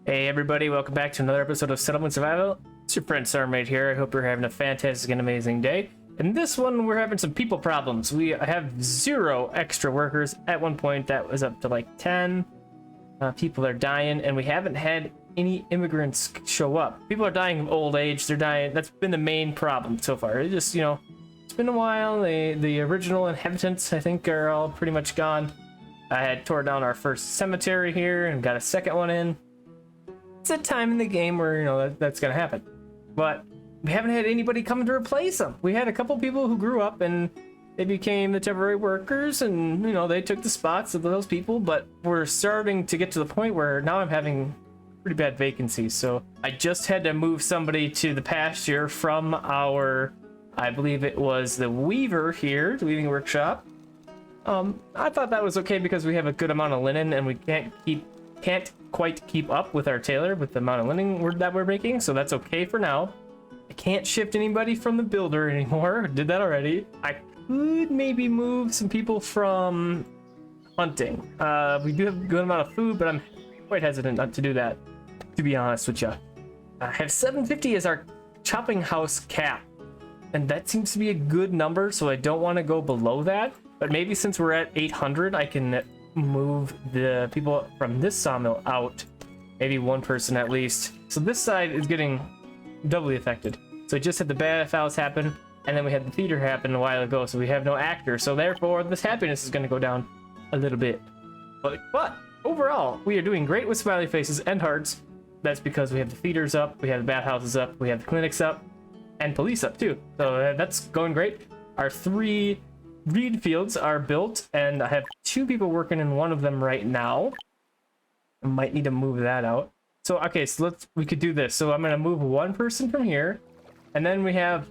Hey everybody, welcome back to another episode of Settlement Survival. It's your friend Sarmate here. I hope you're having a fantastic and amazing day. In this one, we're having some people problems. We have 0 extra workers. At one point, that was up to like 10. People are dying, and we haven't had any immigrants show up. People are dying of old age. They're dying. That's been the main problem so far. It just, it's been a while. The original inhabitants, I think, are all pretty much gone. I had tore down our first cemetery here and got a second one in. It's a time in the game where that's gonna happen, but we haven't had anybody come to replace them. We had a couple people who grew up and they became the temporary workers, and they took the spots of those people, but we're starting to get to the point where now I'm having pretty bad vacancies. So I just had to move somebody to the pasture from our, I believe it was the weaver here, the weaving workshop. I thought that was okay because we have a good amount of linen and we can't quite keep up with our tailor with the amount of linen that we're making, so that's okay for now. I can't shift anybody from the builder anymore. Did that already. I could maybe move some people from hunting. We do have a good amount of food, but I'm quite hesitant not to do that, to be honest with you. I have 750 as our chopping house cap, and that seems to be a good number, so I don't want to go below that. But maybe since we're at 800, I can move the people from this sawmill out, maybe one person at least. So this side is getting doubly affected. So I just had the bad fouls happen, and then we had the theater happen a while ago, so we have no actor, so therefore this happiness is going to go down a little bit. But overall, we are doing great with smiley faces and hearts. That's because we have the theaters up, we have the bathhouses up, we have the clinics up, and police up too, so that's going great. Our 3 reed fields are built, and I have 2 people working in one of them right now. I might need to move that out. So okay, so we could do this. So I'm gonna move one person from here, and then we have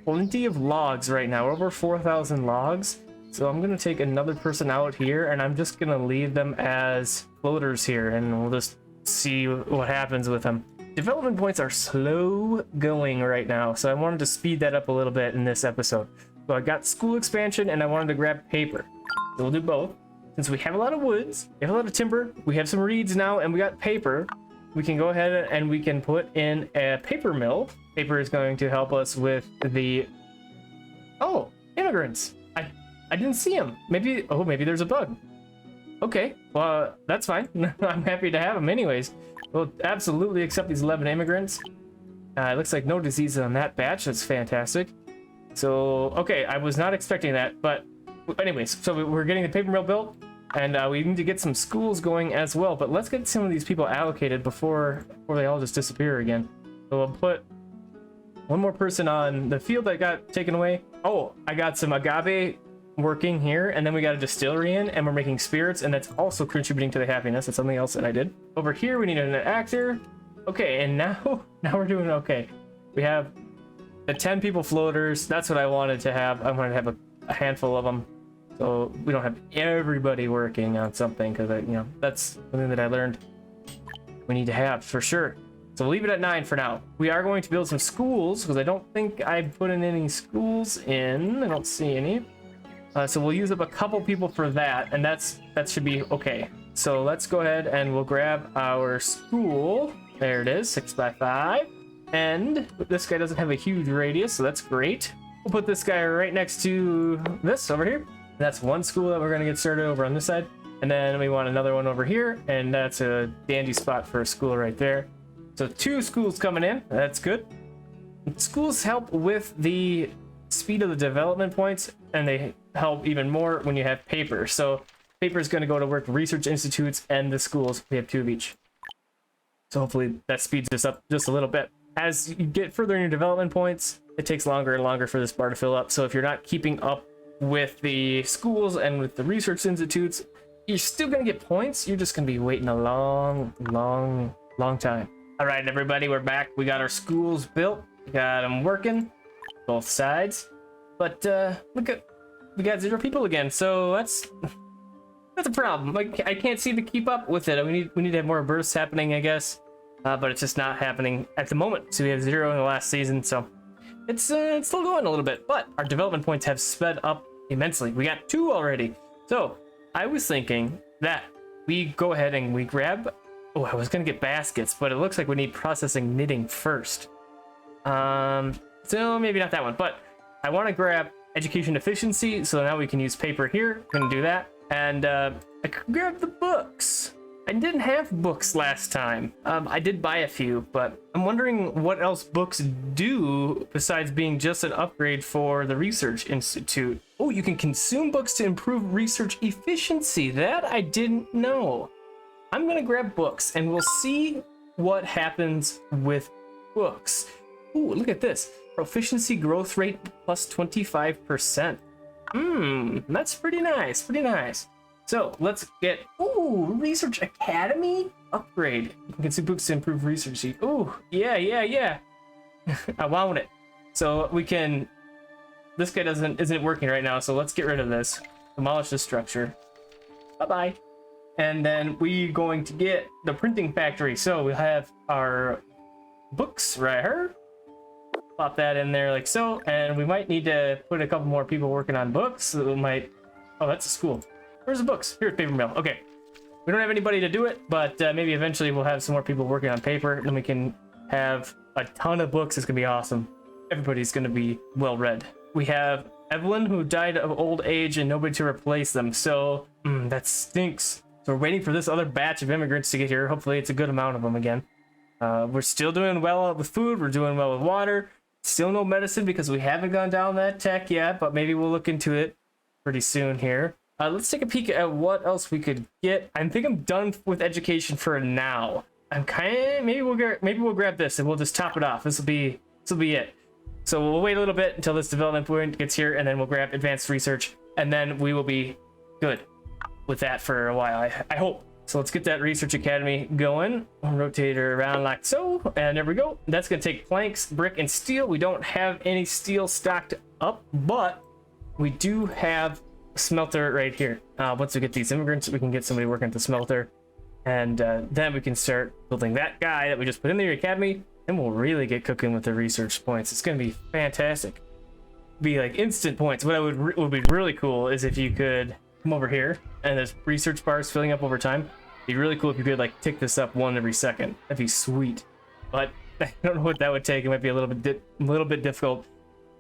plenty of logs right now. We're over 4,000 logs. So I'm gonna take another person out here, and I'm just gonna leave them as floaters here, and we'll just see what happens with them. Development points are slow going right now, so I wanted to speed that up a little bit in this episode. So I got school expansion, and I wanted to grab paper. So we'll do both. Since we have a lot of woods, we have a lot of timber, we have some reeds now, and we got paper, we can go ahead and we can put in a paper mill. Paper is going to help us with the... Oh, immigrants. I didn't see them. Maybe there's a bug. Okay, well, that's fine. I'm happy to have them anyways. We'll absolutely accept these 11 immigrants. It looks like no diseases on that batch. That's fantastic. So, okay, I was not expecting that, but anyways, so we're getting the paper mill built, and we need to get some schools going as well, but let's get some of these people allocated before they all just disappear again. So we'll put one more person on the field that got taken away. Oh, I got some agave working here, and then we got a distillery in, and we're making spirits, and that's also contributing to the happiness. That's something else that I did. Over here, we need an actor. Okay, and now we're doing okay. We have the 10 people floaters. That's what I wanted to have. I wanted to have a handful of them, so we don't have everybody working on something, because that's something that I learned we need to have for sure. So we'll leave it at 9 for now. We are going to build some schools, because I don't think I put in any schools in. I don't see any. So we'll use up a couple people for that, and that should be okay. So let's go ahead and we'll grab our school. There it is, 6x5. And this guy doesn't have a huge radius, so that's great. We'll put this guy right next to this over here. That's one school that we're going to get started over on this side. And then we want another one over here, and that's a dandy spot for a school right there. So 2 schools coming in. That's good. Schools help with the speed of the development points, and they help even more when you have paper. So paper is going to go to work research institutes and the schools. We have 2 of each. So hopefully that speeds this up just a little bit. As you get further in your development points, it takes longer and longer for this bar to fill up. So if you're not keeping up with the schools and with the research institutes, you're still going to get points. You're just going to be waiting a long time. All right, everybody, we're back. We got our schools built. We got them working, both sides. But look at, we got 0 people again. So that's a problem. Like, I can't seem to keep up with it. We need to have more bursts happening, I guess. But it's just not happening at the moment. So we have 0 in the last season, so it's still going a little bit, but our development points have sped up immensely. We got 2 already. So I was thinking that we go ahead and we grab Oh, I was gonna get baskets, but it looks like we need processing knitting first. So maybe not that one, but I want to grab education efficiency, so now we can use paper here. Gonna do that, and I could grab the books. I didn't have books last time. I did buy a few, but I'm wondering what else books do besides being just an upgrade for the Research Institute. Oh, you can consume books to improve research efficiency. That I didn't know. I'm gonna grab books and we'll see what happens with books. Ooh, look at this. Proficiency growth rate plus 25%. That's pretty nice, pretty nice. So let's get, ooh, Research Academy upgrade. You can consume books to improve research. Ooh, yeah. I want it. So we can, this guy isn't working right now, so let's get rid of this. Demolish this structure. Bye-bye. And then we're going to get the printing factory. So we have our books right here. Pop that in there like so. And we might need to put a couple more people working on books. So we might, oh, that's a school. Where's the books? Here's paper mill. Okay. We don't have anybody to do it, but maybe eventually we'll have some more people working on paper. And then we can have a ton of books. It's going to be awesome. Everybody's going to be well read. We have Evelyn, who died of old age and nobody to replace them. So that stinks. So we're waiting for this other batch of immigrants to get here. Hopefully it's a good amount of them again. We're still doing well with food. We're doing well with water. Still no medicine because we haven't gone down that tech yet, but maybe we'll look into it pretty soon here. Let's take a peek at what else we could get. I think I'm done with education for now. I'm maybe we'll grab this and we'll just top it off. This will be it. So we'll wait a little bit until this development point gets here, and then we'll grab advanced research, and then we will be good with that for a while. I hope. So let's get that Research Academy going. We'll rotate her around like so, and there we go. That's gonna take planks, brick, and steel. We don't have any steel stocked up, but we do have a smelter right here. Once we get these immigrants, we can get somebody working at the smelter, and then we can start building that guy that we just put in the academy, and we'll really get cooking with the research points. It's gonna be fantastic. Be like instant points. What would be really cool is if you could come over here and there's research bars filling up over time. It'd be really cool if you could like tick this up 1 every second. That'd be sweet. But I don't know what that would take. It might be a little bit difficult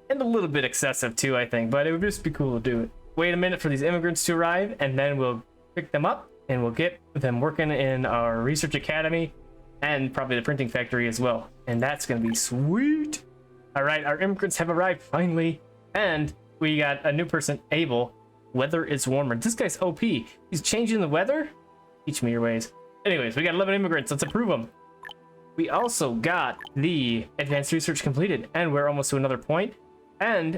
and a little bit excessive too, I think. But it would just be cool to do it. Wait a minute for these immigrants to arrive, and then we'll pick them up and we'll get them working in our Research Academy and probably the printing factory as well. And that's gonna be sweet. All right, our immigrants have arrived finally, and we got a new person, Abel. Weather is warmer. This guy's OP. He's changing the weather. Teach me your ways. Anyways, we got 11 immigrants. Let's approve them. We also got the advanced research completed, and we're almost to another point. And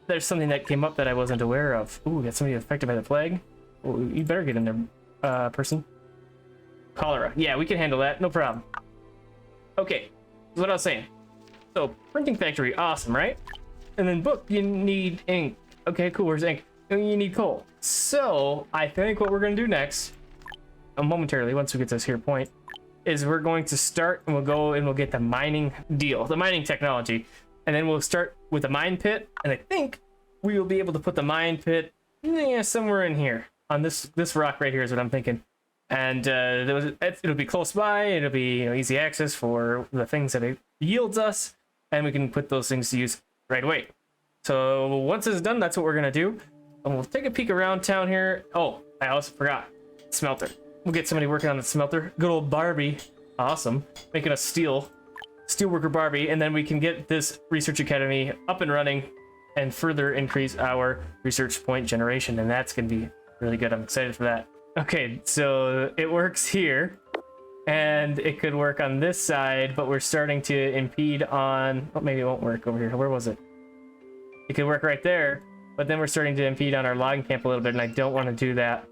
there's something that came up that I wasn't aware of. Ooh, got somebody affected by the plague. Ooh, you better get in there, person. Cholera. Yeah, we can handle that. No problem. Okay, that's what I was saying. So, printing factory, awesome, right? And then book, you need ink. Okay, cool. Where's ink? You need coal. So, I think what we're going to do next, momentarily, once we get to this here point, is we're going to start and we'll go and we'll get the mining deal, the mining technology. And then we'll start with the mine pit. And I think we will be able to put the mine pit somewhere in here. On this rock right here is what I'm thinking. And it'll be close by. It'll be easy access for the things that it yields us. And we can put those things to use right away. So once it's done, that's what we're going to do. And we'll take a peek around town here. Oh, I also forgot. Smelter. We'll get somebody working on the smelter. Good old Barbie. Awesome. Making a steelworker Barbie. And then we can get this Research Academy up and running and further increase our research point generation. And that's going to be really good. I'm excited for that. Okay, so it works here. And it could work on this side, but we're starting to impede on... Oh, maybe it won't work over here. Where was it? It could work right there. But then we're starting to impede on our logging camp a little bit, and I don't want to do that.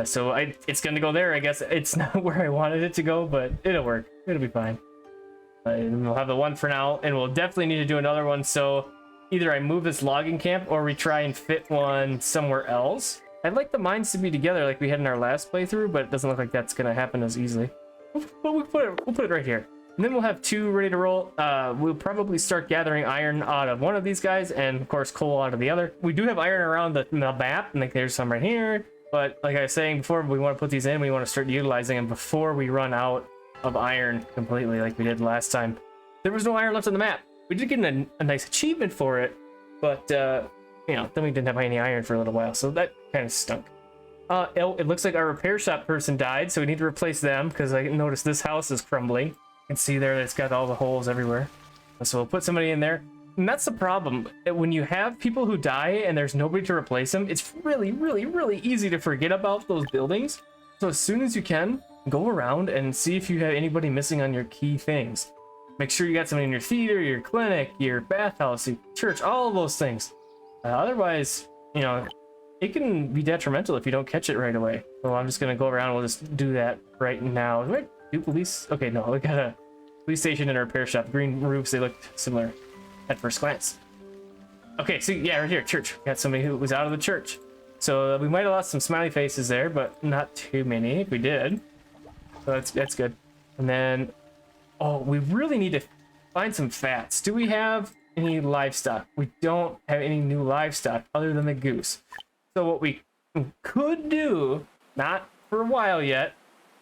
So it's going to go there, I guess. It's not where I wanted it to go, but it'll work. It'll be fine. And we'll have the one for now, and we'll definitely need to do another one. So either I move this logging camp, or we try and fit one somewhere else. I'd like the mines to be together like we had in our last playthrough, but it doesn't look like that's going to happen as easily. We'll put it right here. And then we'll have 2 ready to roll. We'll probably start gathering iron out of one of these guys, and of course coal out of the other. We do have iron around the map, and like there's some right here, But like I was saying before, we want to put these in. We want to start utilizing them before we run out of iron completely, like we did last time. There was no iron left on the map. We did get a nice achievement for it, but you know, then we didn't have any iron for a little while, so that kind of stunk. It looks like our repair shop person died, so we need to replace them because I noticed this house is crumbling. You can see there that it's got all the holes everywhere. So we'll put somebody in there. And that's the problem. When you have people who die and there's nobody to replace them, it's really, really, really easy to forget about those buildings. So as soon as you can, go around and see if you have anybody missing on your key things. Make sure you got somebody in your theater, your clinic, your bathhouse, your church, all of those things. Otherwise, you know, it can be detrimental if you don't catch it right away. So I'm just going to go around and we'll just do that right now. Right? Do police? Okay, no, we got a police station and a repair shop. Green roofs, they look similar at first glance. Okay, so yeah, right here, church. We got somebody who was out of the church. So we might have lost some smiley faces there, but not too many if we did. So that's good. And then, oh, we really need to find some fats. Do we have any livestock? We don't have any new livestock other than the goose. So what we could do, not for a while yet,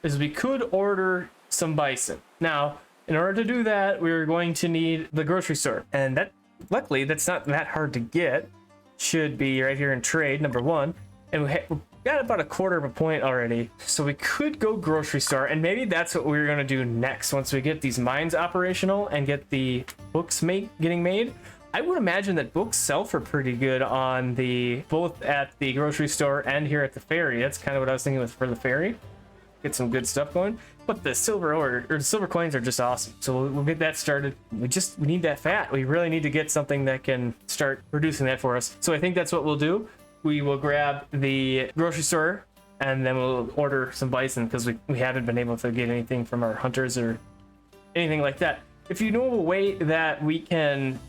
is we could order some bison. Now, in order to do that, we're going to need the grocery store. And that, luckily, that's not that hard to get. Should be right here in trade, number 1. And we got about a quarter of a point already. So we could go grocery store, and maybe that's what we're gonna do next once we get these mines operational and get the books getting made. I would imagine that books sell for pretty good on both at the grocery store and here at the ferry. That's kind of what I was thinking with for the ferry. Get some good stuff going. But the silver ore or the silver coins are just awesome. So we'll get that started. We need that fat. We really need to get something that can start producing that for us. So I think that's what we'll do. We will grab the grocery store and then we'll order some bison because we haven't been able to get anything from our hunters or anything like that. If you know a way that we can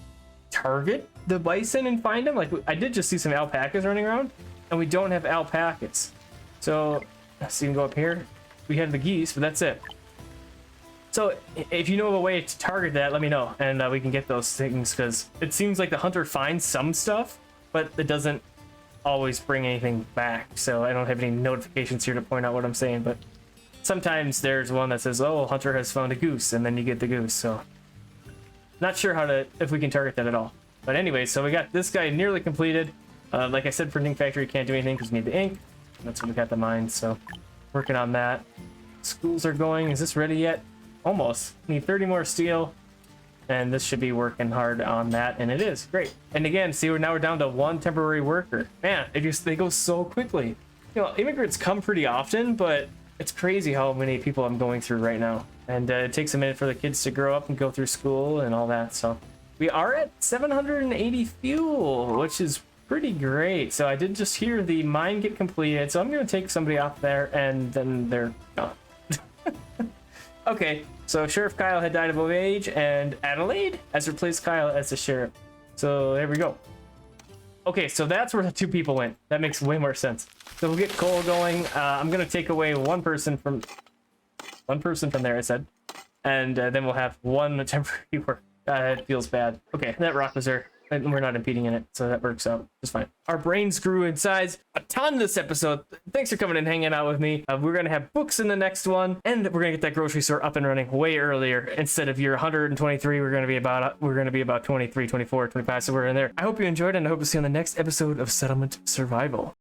target the bison and find them, like I did just see some alpacas running around and we don't have alpacas. So let's see, we can go up here. We have the geese, but that's it. So if you know of a way to target that, let me know, and we can get those things, because it seems like the hunter finds some stuff, but it doesn't always bring anything back. So I don't have any notifications here to point out what I'm saying, but sometimes there's one that says, oh, hunter has found a goose, and then you get the goose. So not sure if we can target that at all. But anyway, so we got this guy nearly completed. Like I said, printing factory can't do anything because we need the ink. That's when we got the mines, so working on that. Schools are going. Is this ready yet? Almost. Need 30 more steel, and this should be working hard on that, and it is. Great. And again, see, now we're down to 1 temporary worker. Man, they go so quickly. You know, immigrants come pretty often, but it's crazy how many people I'm going through right now. And it takes a minute for the kids to grow up and go through school and all that. So we are at 780 fuel, which is pretty great. So I did just hear the mine get completed, so I'm gonna take somebody off there and then they're gone. Okay, so Sheriff Kyle had died of old age and Adelaide has replaced Kyle as the sheriff. So there we go. Okay, so that's where the 2 people went. That makes way more sense. So we'll get Cole going. I'm gonna take away one person from there, I said, and then we'll have 1 temporary work. It feels bad. Okay, that rock was there. And we're not impeding in it, so that works out just fine. Our brains grew in size a ton this episode. Thanks for coming and hanging out with me. We're gonna have books in the next one, and we're gonna get that grocery store up and running way earlier. Instead of your 123, we're gonna be about 23, 24, 25. So we're in there. I hope you enjoyed, and I hope to see you on the next episode of Settlement Survival.